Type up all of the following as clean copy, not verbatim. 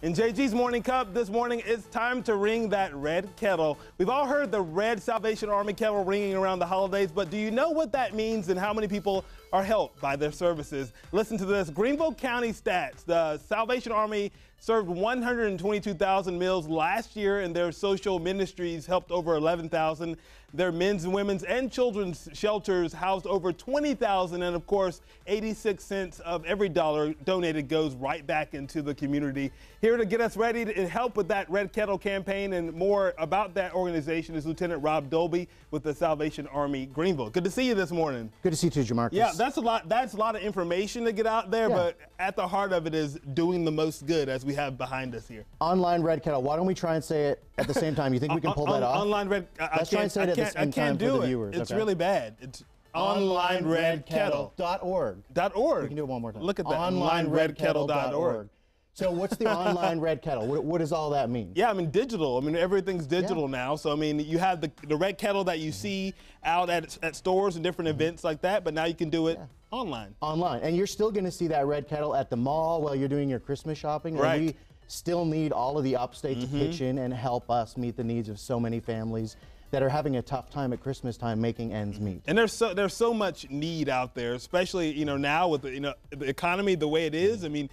In JG's Morning Cup this morning, it's time to ring that red kettle. We've all heard the red Salvation Army kettle ringing around the holidays, but do you know what that means and how many people are helped by their services? Listen to this. Greenville County stats. The Salvation Army served 122,000 meals last year, and their social ministries helped over 11,000. Their men's and women's and children's shelters housed over 20,000, and of course, 86 cents of every dollar donated goes right back into the community. Here to get us ready to help with that Red Kettle campaign and more about that organization is Lieutenant Rob Dolby with the Salvation Army Greenville. Good to see you this morning. Good to see you too, Jamarcus. Yeah, that's a lot. That's a lot of information to get out there, but at the heart of it is doing the most good, as we have behind us here. Online Red Kettle. Why don't we try and say it at the same time? You think we can pull that off? Online Red. Let's try and say it at the same time for the viewers. It's really bad. It's onlineredkettle.org. We can do it one more time. Look at that. Onlineredkettle.org. So what's the online Red Kettle? What does all that mean? Yeah, I mean, digital. I mean, everything's digital now. So, I mean, you have the Red Kettle that you see out at stores and different events like that, but now you can do it online. Online. And you're still going to see that Red Kettle at the mall while you're doing your Christmas shopping. Right. And we still need all of the upstate to pitch in and help us meet the needs of so many families that are having a tough time at Christmas time making ends meet. And there's so much need out there, especially now with the economy the way it is. I mean,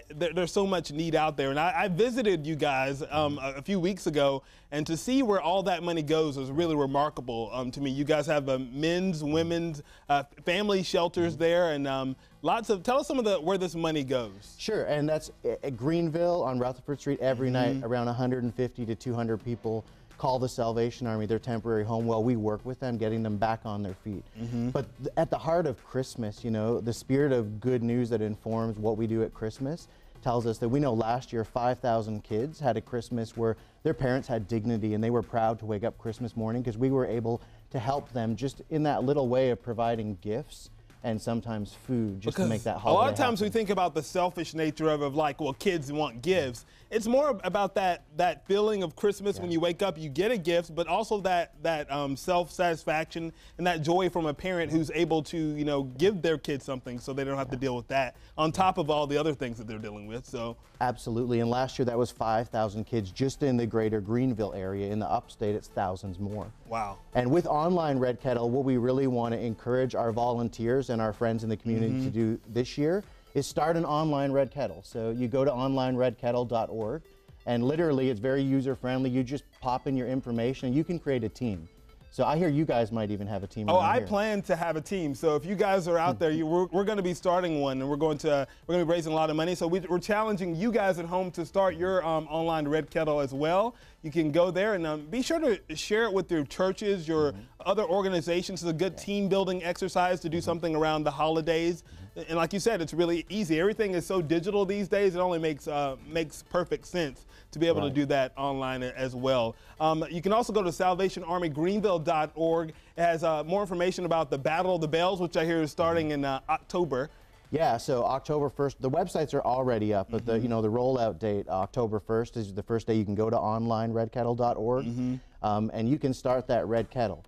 there's so much need out there. And I visited you guys a few weeks ago, and to see where all that money goes is really remarkable to me. You guys have men's, women's, family shelters there, and tell us some of where this money goes. Sure, and that's at Greenville on Rutherford Street every night. Around 150 to 200 people call the Salvation Army their temporary home while we work with them, getting them back on their feet. But at the heart of Christmas, the spirit of good news that informs what we do at Christmas tells us that we know last year 5,000 kids had a Christmas where their parents had dignity and they were proud to wake up Christmas morning because we were able to help them just in that little way of providing gifts and sometimes food just to make that holiday a lot of times happen. we think about the selfish nature of like, well, kids want gifts. It's more about that feeling of Christmas when you wake up, you get a gift, but also that self-satisfaction and that joy from a parent who's able to, give their kids something so they don't have to deal with that on top of all the other things that they're dealing with. So absolutely. And last year that was 5,000 kids just in the greater Greenville area. In the upstate, it's thousands more. Wow. And with online Red Kettle, what we really want to encourage our volunteers and our friends in the community to do this year is start an online Red Kettle. So you go to onlineredkettle.org, and literally it's very user-friendly. You just pop in your information and you can create a team. So I hear you guys might even have a team. I plan to have a team. So if you guys are out there, we're going to be starting one, and we're going to be raising a lot of money. So we're challenging you guys at home to start your online Red Kettle as well. You can go there and be sure to share it with your churches, your other organizations. It's a good team building exercise to do something around the holidays. And like you said, it's really easy. Everything is so digital these days. It only makes perfect sense to be able to do that online as well. You can also go to salvationarmygreenville.org. It has more information about the Battle of the Bells, which I hear is starting in October. Yeah, so October 1st, the websites are already up, but the rollout date, October 1st, is the first day you can go to onlineredkettle.org, and you can start that Red Kettle.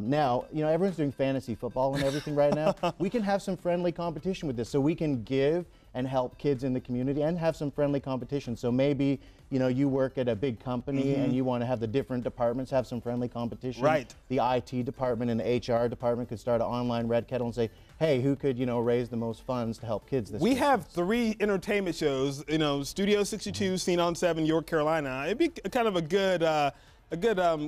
Now, everyone's doing fantasy football and everything right now. We can have some friendly competition with this, so we can give and help kids in the community and have some friendly competition. So maybe, you work at a big company and you want to have the different departments have some friendly competition. Right. The IT department and the HR department could start an online Red Kettle and say, hey, who could, raise the most funds to help kids this We Christmas? have 3 entertainment shows, Studio 62, Scene on 7, York, Carolina. It'd be kind of a good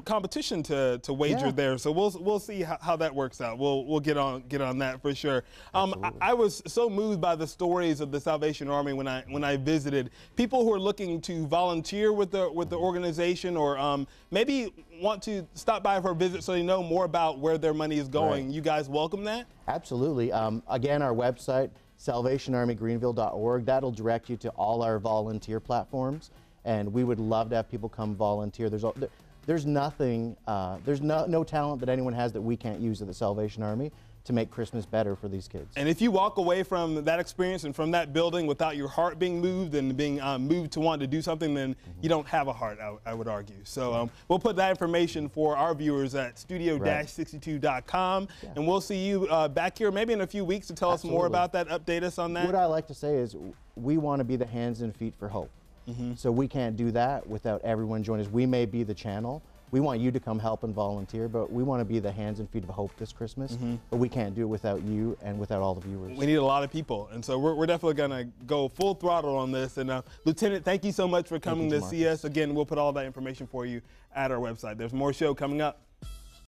competition to wager there. So we'll see how that works out. We'll get on that for sure. I was so moved by the stories of the Salvation Army when I visited. People who are looking to volunteer with the organization, or maybe want to stop by for a visit so they know more about where their money is going. You guys welcome that? Absolutely. Again, our website, salvationarmygreenville.org, that'll direct you to all our volunteer platforms, and we would love to have people come volunteer. There's nothing, there's no talent that anyone has that we can't use at the Salvation Army to make Christmas better for these kids. And if you walk away from that experience and from that building without your heart being moved and being moved to want to do something, then you don't have a heart, I would argue. So we'll put that information for our viewers at studio-62.com, and we'll see you back here maybe in a few weeks to tell us more about that, update us on that. What I like to say is we want to be the hands and feet for hope. So we can't do that without everyone joining us. We may be the channel. We want you to come help and volunteer, but we want to be the hands and feet of hope this Christmas. But we can't do it without you and without all the viewers. We need a lot of people, and so we're definitely going to go full throttle on this. And Lieutenant, thank you so much for coming to see us. Again, we'll put all that information for you at our website. There's more show coming up.